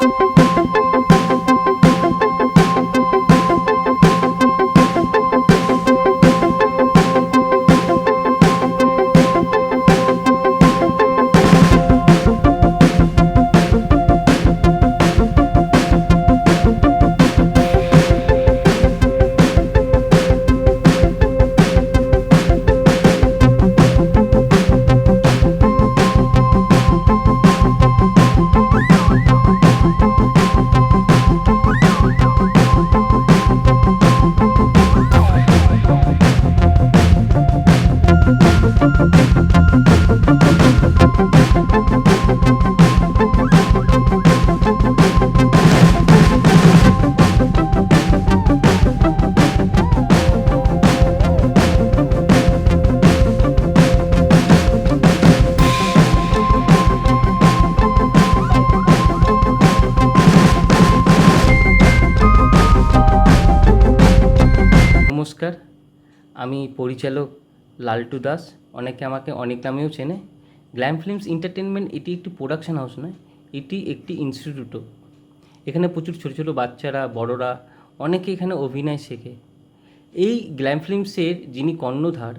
নমস্কার, আমি পরিচালক লালটু দাস। অনেকে আমাকে অনেক নামেও চেনে। গ্ল্যাম ফিল্মস এন্টারটেনমেন্ট এটি একটি প্রোডাকশন হাউস নয়, এটি একটি ইনস্টিটিউটও। এখানে প্রচুর ছোটো ছোটো বাচ্চারা, বড়রা অনেকে এখানে অভিনয় শেখে। এই গ্ল্যাম ফিল্মসের যিনি কর্ণধার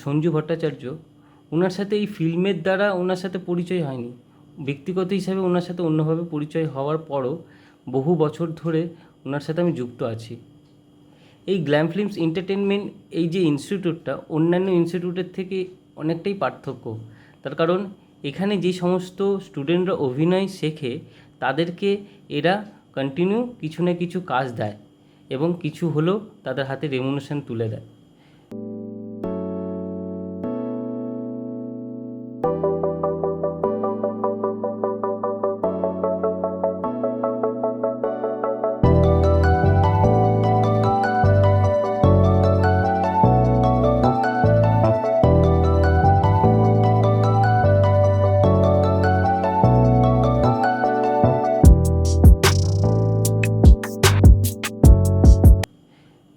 সঞ্জু ভট্টাচার্য, ওনার সাথে এই ফিল্মের দ্বারা ওনার সাথে পরিচয় হয়নি। ব্যক্তিগত হিসাবে ওনার সাথে অন্যভাবে পরিচয় হওয়ার পরও বহু বছর ধরে ওনার সাথে আমি যুক্ত আছি। এই গ্ল্যাম ফিল্মস এন্টারটেনমেন্ট এই যে ইনস্টিটিউটটা অন্যান্য ইনস্টিটিউটের থেকে অনেকটাই পার্থক্য। তার কারণ এখানে যে সমস্ত স্টুডেন্টরা অভিনয় শেখে তাদেরকে এরা কন্টিনিউ কিছু না কিছু কাজ দেয় এবং কিছু হলেও তাদের হাতে রেমুনেশন তুলে দেয়।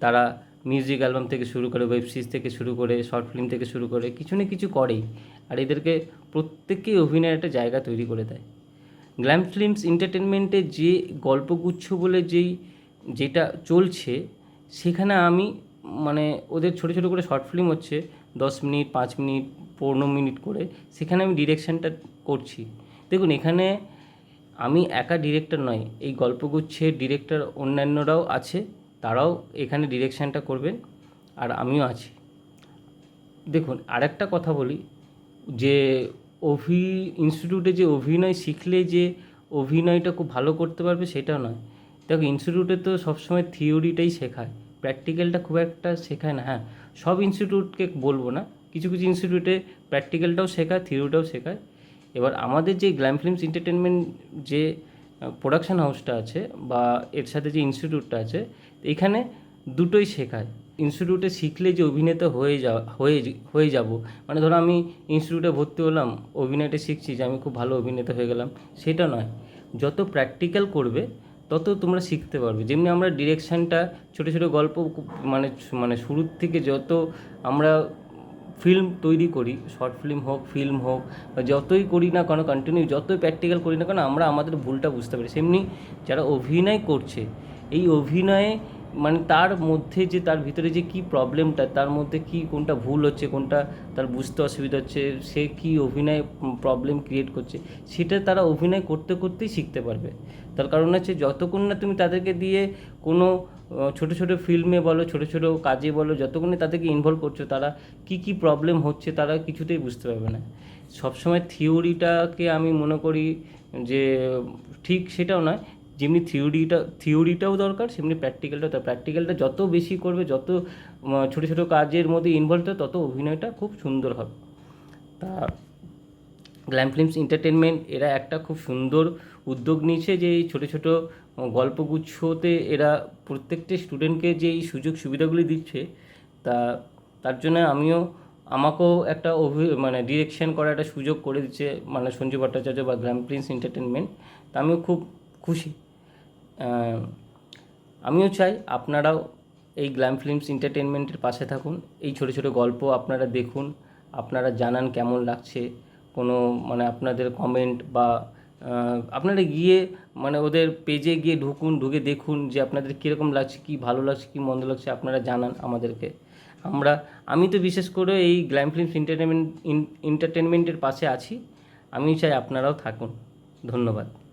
তারা মিউজিক অ্যালবাম থেকে শুরু করে, ওয়েব সিরিজ থেকে শুরু করে, শর্ট ফিল্ম থেকে শুরু করে কিছু না কিছু করেই, আর এদেরকে প্রত্যেককেই অভিনয়ের একটা জায়গা তৈরি করে দেয়। গ্ল্যাম ফিল্মস এন্টারটেনমেন্টে যে গল্পগুচ্ছ বলে যেটা চলছে, সেখানে আমি ওদের ছোটো ছোটো করে শর্ট ফিল্ম হচ্ছে 10 মিনিট, 5 মিনিট, 15 মিনিট করে, সেখানে আমি ডিরেকশানটা করছি। দেখুন, এখানে আমি একা ডিরেক্টর নয়, এই গল্পগুচ্ছের ডিরেক্টর অন্যান্যরাও আছে, তারাও এখানে ডিরেকশানটা করবেন, আর আমিও আছি। দেখুন, আরেকটা কথা বলি যে ইনস্টিটিউটে যে অভিনয় শিখলে যে অভিনয়টা খুব ভালো করতে পারবে সেটা নয়। দেখো, ইনস্টিটিউটে তো সবসময় থিওরিটাই শেখায়, প্র্যাকটিক্যালটা খুব একটা শেখায় না। হ্যাঁ, সব ইনস্টিটিউটকে বলবো না, কিছু কিছু ইনস্টিটিউটে প্র্যাকটিক্যালটাও শেখায়, থিওরিটাও শেখায়। এবার আমাদের যে গ্ল্যাম ফিল্মস এন্টারটেনমেন্ট যে প্রোডাকশন হাউসটা আছে বা এর সাথে যে ইনস্টিটিউটটা আছে, এখানে দুটোই শেখায়। ইনস্টিটিউটে শিখলে যে অভিনেতা হয়ে যাব, ধরো আমি ইনস্টিটিউটে ভর্তি হলাম, অভিনয়টা শিখছি যে আমি খুব ভালো অভিনেতা হয়ে গেলাম, সেটা নয়। যত প্র্যাকটিক্যাল করবে তত তোমরা শিখতে পারবে। যেমনি আমরা ডিরেকশানটা ছোটো ছোটো গল্প শুরুর থেকে যত আমরা ফিল্ম তৈরি করি, শর্ট ফিল্ম হোক, ফিল্ম হোক, বা যতই করি না কেন, কন্টিনিউ যতই প্র্যাকটিক্যাল করি না কেন, আমরা আমাদের ভুলটা বুঝতে পারি। সেমনি যারা অভিনয় করছে, এই অভিনয়ে তার মধ্যে যে তার ভিতরে যে কী প্রবলেমটা, তার মধ্যে কী কোনটা ভুল হচ্ছে, কোনটা তার বুঝতে অসুবিধা হচ্ছে, সে কী অভিনয় প্রবলেম ক্রিয়েট করছে, সেটা তারা অভিনয় করতে করতেই শিখতে পারবে। তার কারণ হচ্ছে, যতক্ষণ না তুমি তাদেরকে দিয়ে কোনো ছোটো ছোটো ফিল্মে বলো, ছোটো ছোটো কাজে বলো, যতক্ষণ না তাদেরকে ইনভলভ করছো, তারা কী প্রবলেম হচ্ছে তারা কিছুতেই বুঝতে পারবে না। সবসময় থিওরিটাকে আমি মনে করি যে ঠিক সেটাও নয়, যেমনি থিওরিটাও দরকার, সেমনি প্র্যাকটিক্যালটা যত বেশি করবে, যত ছোটো ছোটো কাজের মধ্যে ইনভলভ হবে, তত অভিনয়টা খুব সুন্দর হবে। তা গ্ল্যাম ফিল্মস এন্টারটেনমেন্ট এরা একটা খুব সুন্দর উদ্যোগ নিয়েছে যে এই ছোটো ছোটো গল্পগুচ্ছতে এরা প্রত্যেকটি স্টুডেন্টকে যে এই সুযোগ সুবিধাগুলি দিচ্ছে, তার জন্য আমাকেও একটা ডিরেকশন করার একটা সুযোগ করে দিচ্ছে সঞ্জু ভট্টাচার্য বা গ্ল্যাম ফিল্মস এন্টারটেনমেন্ট। তা আমিও খুব খুশি। আমিও চাই আপনারাও এই গ্ল্যাম ফিল্মস এন্টারটেনমেন্টের পাশে থাকুন, এই ছোটো ছোটো গল্প আপনারা দেখুন, আপনারা জানান কেমন লাগছে, কোনো আপনাদের কমেন্ট বা আপনারা গিয়ে মানে ওদের পেজে গিয়ে ঢুকে দেখুন যে আপনাদের কীরকম লাগছে, কী ভালো লাগছে, কী মন্দ লাগছে, আপনারা জানান আমাদেরকে। আমি তো বিশেষ করে এই গ্ল্যাম ফিল্মস এন্টারটেনমেন্টের পাশে আছি। আমি চাই আপনারাও থাকুন। ধন্যবাদ।